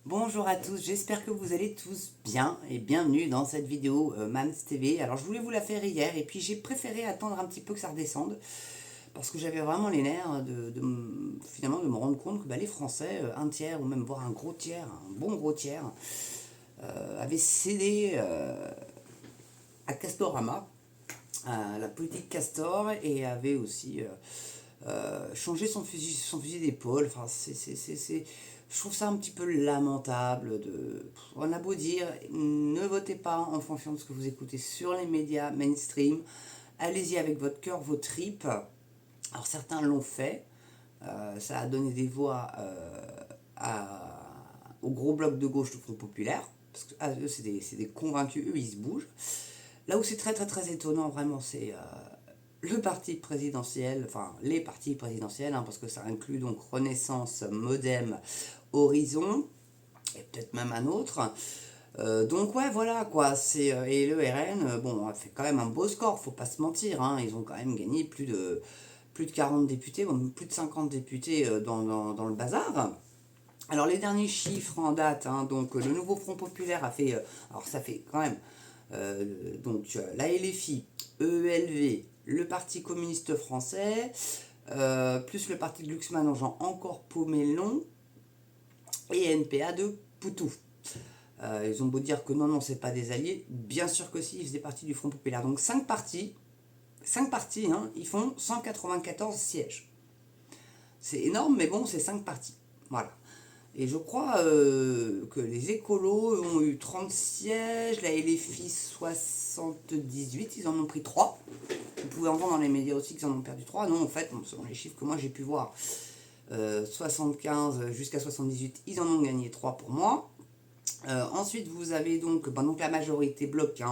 Bonjour à tous, j'espère que vous allez tous bien et bienvenue dans cette vidéo Mams TV. Alors je voulais vous la faire hier et puis j'ai préféré attendre un petit peu que ça redescende parce que j'avais vraiment les nerfs finalement de me rendre compte que les Français, un tiers ou même voire un gros tiers, un bon gros tiers, avaient cédé à Castorama, à la politique Castor et avait aussi changer son fusil d'épaule. Enfin, je trouve ça un petit peu lamentable. On a beau dire, ne votez pas en fonction de ce que vous écoutez sur les médias mainstream. Allez-y avec votre cœur, vos tripes. Alors certains l'ont fait. Ça a donné des voix au gros bloc de gauche du Front Populaire. Parce que eux, c'est des convaincus, eux, ils se bougent. Là où c'est très très très étonnant, vraiment, c'est le parti présidentiel, enfin les partis présidentiels, parce que ça inclut donc Renaissance, Modem, Horizon, et peut-être même un autre. Donc ouais, voilà quoi, et le RN, bon, a fait quand même un beau score, faut pas se mentir, ils ont quand même gagné plus de 40 députés, bon, plus de 50 députés dans le bazar. Alors les derniers chiffres en date, donc le nouveau Front Populaire a fait, alors ça fait quand même, la LFI, EELV, le Parti communiste français, plus le parti de Glucksmann en genre encore Pomelon, et NPA de Poutou. Ils ont beau dire que non, c'est pas des alliés, bien sûr que si, ils faisaient partie du Front Populaire. Donc 5 partis, ils font 194 sièges. C'est énorme, mais bon, c'est 5 partis. Voilà. Et je crois que les écolos ont eu 30 sièges, la LFI 78, ils en ont pris 3. Vous pouvez entendre dans les médias aussi qu'ils en ont perdu 3. Non, en fait, selon les chiffres que moi j'ai pu voir, 75 jusqu'à 78, ils en ont gagné 3 pour moi. Ensuite, vous avez donc la majorité bloc,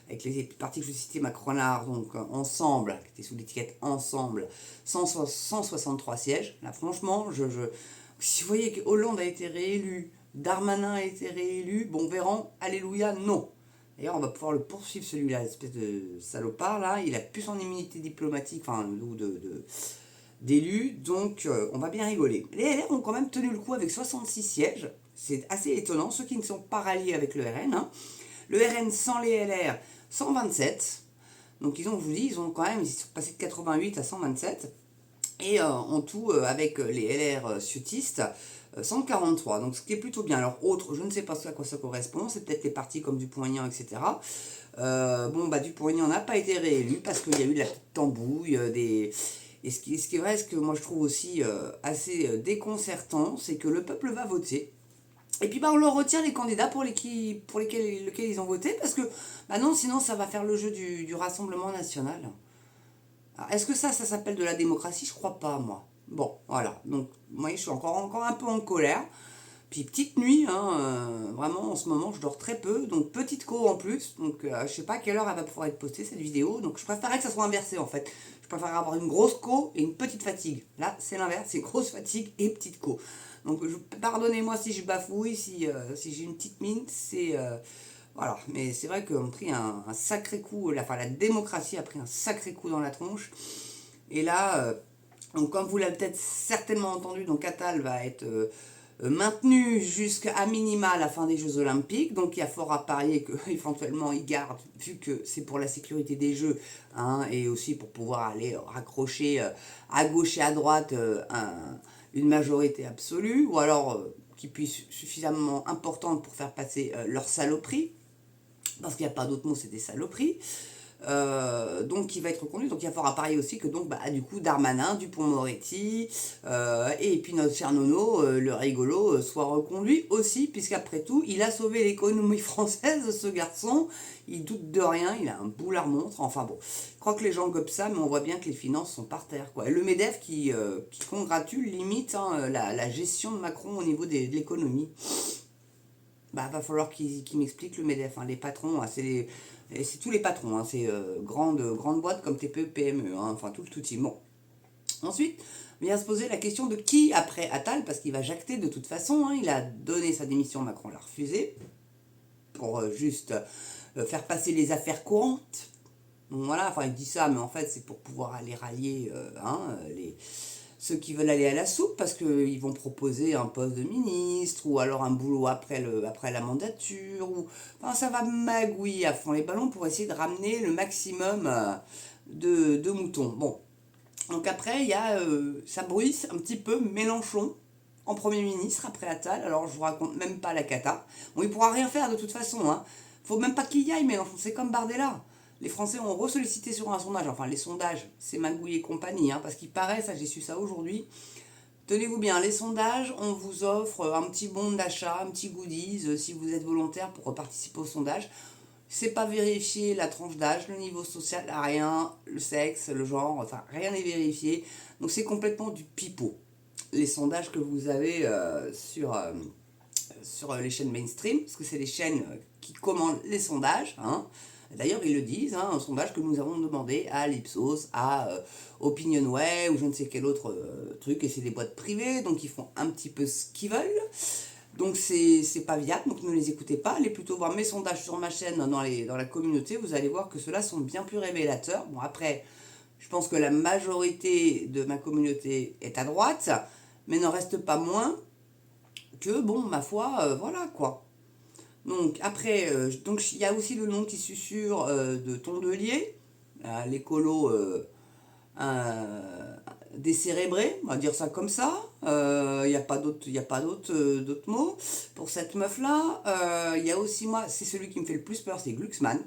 avec les partis que je citais, Macronard, donc Ensemble, qui était sous l'étiquette Ensemble, 163 sièges. Là, franchement, si vous voyez que Hollande a été réélu, Darmanin a été réélu, bon, Véran, alléluia, non. D'ailleurs, on va pouvoir le poursuivre celui-là, espèce de salopard là. Il a plus son immunité diplomatique, enfin, ou d'élu, donc on va bien rigoler. Les LR ont quand même tenu le coup avec 66 sièges, c'est assez étonnant, ceux qui ne sont pas ralliés avec le RN. Le RN sans les LR, 127. Donc je vous dis, ils sont passés de 88 à 127. Et en tout, avec les LR ciotistes, 143. Donc ce qui est plutôt bien. Alors autre, je ne sais pas à quoi ça correspond, c'est peut-être les partis comme Dupont-Aignan, etc. Dupont-Aignan n'a pas été réélu parce qu'il y a eu de la petite tambouille, Et ce qui est vrai, ce que moi je trouve aussi assez déconcertant, c'est que le peuple va voter. Et puis on leur retient les candidats pour lesquels ils ont voté, parce que non, sinon ça va faire le jeu du Rassemblement national. Est-ce que ça s'appelle de la démocratie? Je crois pas, moi. Bon, voilà. Donc, moi, je suis encore un peu en colère. Puis, petite nuit, vraiment, en ce moment, je dors très peu. Donc, petite co en plus. Donc, je sais pas à quelle heure elle va pouvoir être postée, cette vidéo. Donc, je préférerais que ça soit inversé, en fait. Je préférerais avoir une grosse co et une petite fatigue. Là, c'est l'inverse. C'est grosse fatigue et petite co. Donc, pardonnez-moi si je bafouille, si j'ai une petite mine. Voilà, mais c'est vrai qu'on a pris un sacré coup, la démocratie a pris un sacré coup dans la tronche. Et là, donc comme vous l'avez peut-être certainement entendu, donc Attal va être maintenu jusqu'à minima la fin des Jeux Olympiques. Donc il y a fort à parier qu'éventuellement il garde, vu que c'est pour la sécurité des Jeux, et aussi pour pouvoir aller raccrocher à gauche et à droite une majorité absolue, ou alors qui puisse suffisamment importante pour faire passer leur saloperie, parce qu'il n'y a pas d'autre mot, c'est des saloperies. Donc il va être reconduit. Donc il y a fort à parier aussi que du coup Darmanin, Dupond-Moretti et puis notre cher Nono, le rigolo, soit reconduit aussi, puisqu'après tout il a sauvé l'économie française, ce garçon. Il doute de rien, il a un boulard montre. Enfin bon, je crois que les gens gobent ça, mais on voit bien que les finances sont par terre, quoi. Et le Medef qui congratule limite la gestion de Macron au niveau de l'économie. Va falloir qu'il m'explique le MEDEF, les patrons, c'est tous les patrons, c'est grandes boîtes comme TPE, PME, enfin tout le tout team. Bon. Ensuite, vient se poser la question de qui après Attal, parce qu'il va jacter de toute façon, il a donné sa démission, Macron l'a refusé, pour juste faire passer les affaires courantes. Donc voilà, il dit ça, mais en fait c'est pour pouvoir aller rallier ceux qui veulent aller à la soupe parce qu'ils vont proposer un poste de ministre ou alors un boulot après la mandature. Enfin, ça va magouiller à fond les ballons pour essayer de ramener le maximum de moutons. Bon, donc après, il y a, ça bruisse un petit peu Mélenchon en Premier ministre après Attal. Alors je vous raconte même pas la cata. Bon, il pourra rien faire de toute façon, hein. Faut même pas qu'il y aille Mélenchon, c'est comme Bardella. Les Français ont ressollicité sur un sondage, enfin les sondages, c'est Magouille et compagnie, hein, parce qu'il paraît, ça j'ai su ça aujourd'hui, tenez-vous bien, les sondages, on vous offre un petit bon d'achat, un petit goodies, si vous êtes volontaire pour participer au sondage. C'est pas vérifié la tranche d'âge, le niveau social, rien, le sexe, le genre, enfin rien n'est vérifié. Donc c'est complètement du pipeau. Les sondages que vous avez sur les chaînes mainstream, parce que c'est les chaînes qui commandent les sondages, hein. D'ailleurs, ils le disent, hein, un sondage que nous avons demandé à l'Ipsos, à Opinionway ou je ne sais quel autre truc, et c'est des boîtes privées, donc ils font un petit peu ce qu'ils veulent. Donc c'est pas viable, donc ne les écoutez pas, allez plutôt voir mes sondages sur ma chaîne dans la communauté, vous allez voir que ceux-là sont bien plus révélateurs. Bon après, je pense que la majorité de ma communauté est à droite, mais n'en reste pas moins que, bon, ma foi, voilà quoi. Donc après, donc il y a aussi le nom qui susurre de Tondelier, l'écolo décérébré, on va dire ça comme ça. Il n'y a pas d'autres mots pour cette meuf-là. Il y a aussi, moi, c'est celui qui me fait le plus peur, c'est Glucksmann,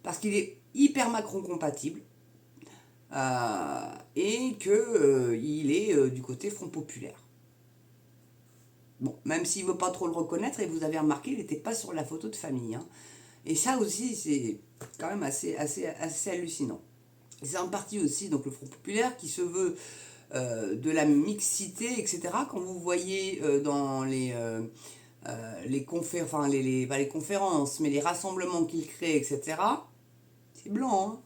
parce qu'il est hyper Macron compatible et qu'il est du côté Front Populaire. Bon, même s'il ne veut pas trop le reconnaître, et vous avez remarqué, il n'était pas sur la photo de famille, hein. Et ça aussi, c'est quand même assez hallucinant. C'est un parti aussi, donc le Front Populaire, qui se veut de la mixité, etc. Quand vous voyez dans pas les conférences, mais les rassemblements qu'il crée, etc., c'est blanc, hein.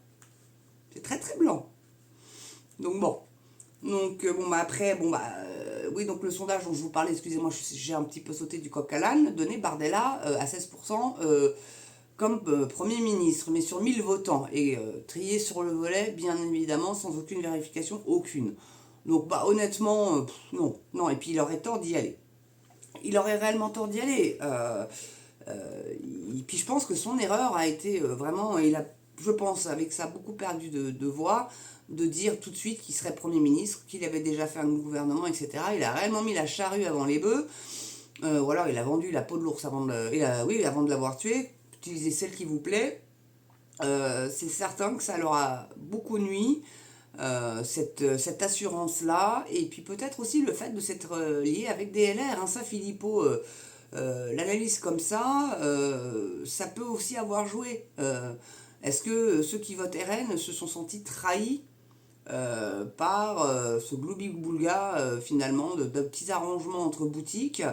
C'est très très blanc. Donc bon. Donc bon, bah après, bon, bah oui, donc le sondage dont je vous parlais, excusez-moi, j'ai un petit peu sauté du coq à l'âne, donnait Bardella à 16% comme Premier ministre, mais sur 1000 votants, et trié sur le volet, bien évidemment, sans aucune vérification, aucune. Donc bah honnêtement, non, et puis il aurait tort d'y aller. Il aurait réellement tort d'y aller. Et puis je pense que son erreur a été vraiment, il a, je pense, avec ça, beaucoup perdu de voix, de dire tout de suite qu'il serait Premier ministre, qu'il avait déjà fait un gouvernement, etc. Il a réellement mis la charrue avant les bœufs. Voilà, il a vendu la peau de l'ours avant avant de l'avoir tué. Utilisez celle qui vous plaît. C'est certain que ça leur a beaucoup nui, cette assurance-là, et puis peut-être aussi le fait de s'être lié avec des LR, hein, ça Philippot l'analyse comme ça peut aussi avoir joué. Est-ce que ceux qui votent RN se sont sentis trahis par ce gloubi-boulga finalement de petits arrangements entre boutiques,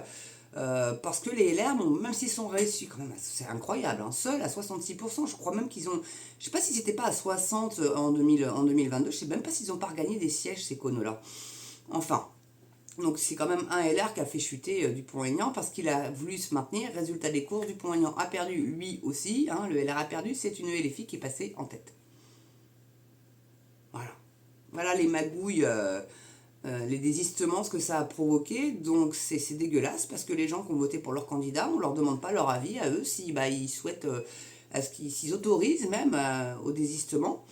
parce que les LR, bon, même s'ils sont réussis, quand même, c'est incroyable, hein, seuls à 66%, je crois même qu'ils ont, je sais pas si c'était pas à 60 en 2022, je sais même pas s'ils ont pas regagné des sièges, ces connes-là. Enfin, donc c'est quand même un LR qui a fait chuter Dupont-Aignan parce qu'il a voulu se maintenir. Résultat des courses, Dupont-Aignan a perdu lui aussi, hein, le LR a perdu, c'est une LFI qui est passée en tête. Voilà. Voilà les magouilles, les désistements, ce que ça a provoqué. Donc c'est dégueulasse parce que les gens qui ont voté pour leur candidat, on ne leur demande pas leur avis à eux si ils souhaitent, à ce qu'ils autorisent même au désistement.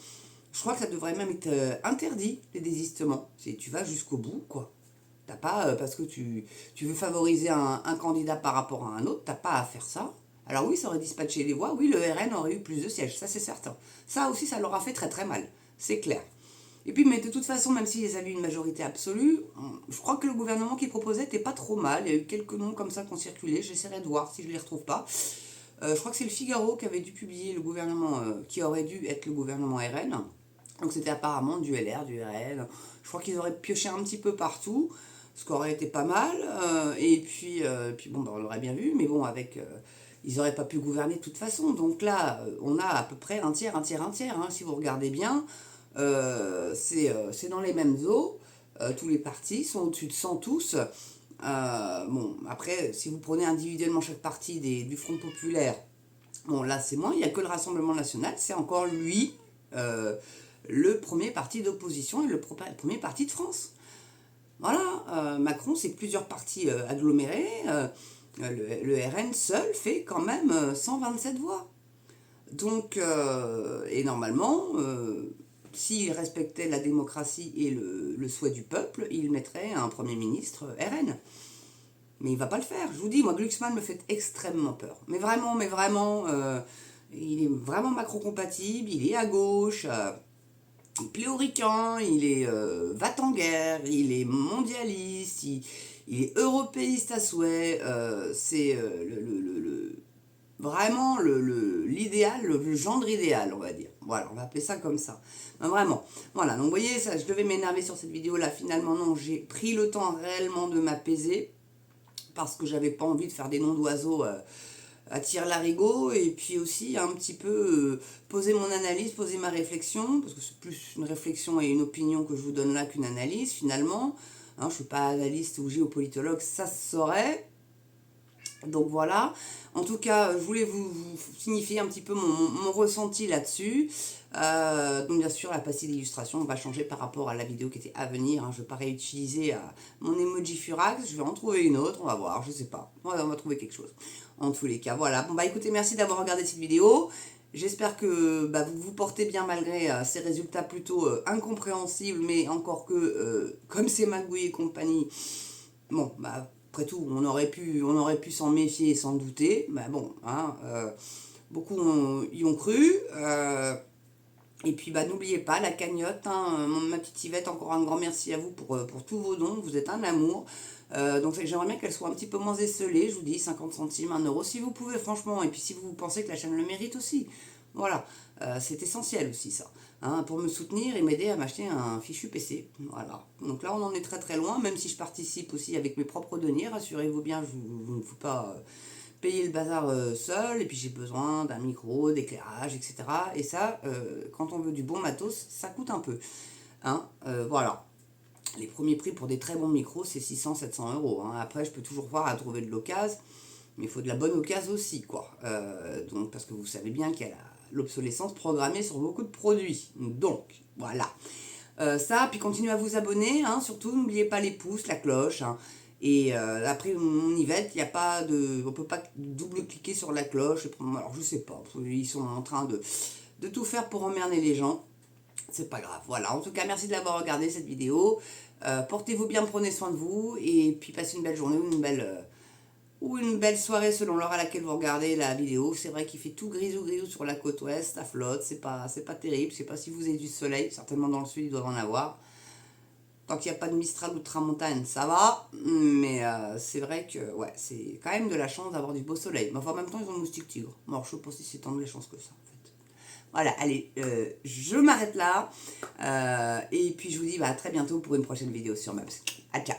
Je crois que ça devrait même être interdit, les désistements. Tu vas jusqu'au bout, quoi. T'as pas, parce que tu veux favoriser un candidat par rapport à un autre, t'as pas à faire ça. Alors oui, ça aurait dispatché les voix, oui, le RN aurait eu plus de sièges, ça c'est certain. Ça aussi, ça leur a fait très très mal, c'est clair. Et puis, mais de toute façon, même s'ils avaient une majorité absolue, je crois que le gouvernement qui proposait n'était pas trop mal. Il y a eu quelques noms comme ça qui ont circulé, j'essaierai de voir si je ne les retrouve pas. Je crois que c'est le Figaro qui avait dû publier le gouvernement, qui aurait dû être le gouvernement RN. Donc c'était apparemment du LR, du RN. Je crois qu'ils auraient pioché un petit peu partout, ce qui aurait été pas mal. Et puis bon, bah, on l'aurait bien vu, mais bon, ils n'auraient pas pu gouverner de toute façon. Donc là, on a à peu près un tiers, hein, si vous regardez bien. C'est dans les mêmes eaux. Tous les partis sont au-dessus de 100 tous. Bon, après, si vous prenez individuellement chaque parti du Front Populaire, bon, là c'est moins, il n'y a que le Rassemblement National, c'est encore lui, le premier parti d'opposition et le premier parti de France. Voilà, Macron, c'est plusieurs partis agglomérés. Le RN seul fait quand même 127 voix. Donc, et normalement, s'il respectait la démocratie et le souhait du peuple, il mettrait un Premier ministre RN. Mais il va pas le faire. Je vous dis, moi, Glucksmann me fait extrêmement peur. Mais vraiment, il est vraiment macro-compatible, il est à gauche, il est pléoricain, il est va-t-en-guerre, il est mondialiste, il est européiste à souhait. C'est vraiment l'idéal, le gendre idéal, on va dire. Voilà, on va appeler ça comme ça. Non, vraiment. Voilà, donc vous voyez, ça, je devais m'énerver sur cette vidéo-là. Finalement, non, j'ai pris le temps réellement de m'apaiser parce que j'avais pas envie de faire des noms d'oiseaux à tire-larigot et puis aussi un petit peu poser mon analyse, poser ma réflexion, parce que c'est plus une réflexion et une opinion que je vous donne là qu'une analyse finalement. Hein, je ne suis pas analyste ou géopolitologue, ça se saurait. Donc voilà, en tout cas, je voulais vous signifier un petit peu mon ressenti là-dessus. Donc bien sûr, la pastille d'illustration va changer par rapport à la vidéo qui était à venir. Hein. Je ne vais pas réutiliser mon emoji Furax, je vais en trouver une autre, on va voir, je sais pas. On va trouver quelque chose. En tous les cas, voilà. Bon bah écoutez, merci d'avoir regardé cette vidéo. J'espère que vous vous portez bien malgré ces résultats plutôt incompréhensibles, mais encore que, comme c'est Magouille et compagnie, bon, après tout, on aurait pu s'en méfier et s'en douter. Mais bon, hein, beaucoup y ont cru. Et puis, n'oubliez pas la cagnotte. Hein, ma petite Yvette, encore un grand merci à vous pour tous vos dons. Vous êtes un amour. Donc, j'aimerais bien qu'elle soit un petit peu moins esselée. Je vous dis, 50 centimes, 1 euro, si vous pouvez, franchement. Et puis, si vous pensez que la chaîne le mérite aussi. Voilà, c'est essentiel aussi, ça. Hein, pour me soutenir et m'aider à m'acheter un fichu PC. Voilà. Donc là, on en est très très loin, même si je participe aussi avec mes propres deniers. Rassurez-vous bien, je ne vous pas payer le bazar seul. Et puis j'ai besoin d'un micro, d'éclairage, etc. Et ça, quand on veut du bon matos, ça coûte un peu. Hein, voilà. Les premiers prix pour des très bons micros, c'est 600-700 euros. Hein. Après, je peux toujours voir à trouver de l'occasion. Mais il faut de la bonne occasion aussi, quoi. Donc, parce que vous savez bien qu'il y a l'obsolescence programmée sur beaucoup de produits. Donc, voilà. Ça, puis continuez à vous abonner, hein, surtout, n'oubliez pas les pouces, la cloche. Hein. Et après, mon Yvette, il n'y a pas de... On ne peut pas double-cliquer sur la cloche. Alors, je sais pas, ils sont en train de tout faire pour emmerder les gens. C'est pas grave. Voilà, en tout cas, merci de l'avoir regardé, cette vidéo. Portez-vous bien, prenez soin de vous. Et puis, passez une belle journée ou une belle soirée selon l'heure à laquelle vous regardez la vidéo. C'est vrai qu'il fait tout grisou sur la côte ouest, ça flotte, c'est pas terrible. Je sais pas si vous avez du soleil, certainement dans le sud ils doivent en avoir. Tant qu'il n'y a pas de Mistral ou de Tramontane, ça va. Mais c'est vrai que ouais, c'est quand même de la chance d'avoir du beau soleil. Mais enfin, en même temps, ils ont le moustique tigre. Bon, je sais pas si c'est tant de la chance que ça, en fait. Voilà, allez, je m'arrête là. Et puis, je vous dis à très bientôt pour une prochaine vidéo sur Maps. À ciao.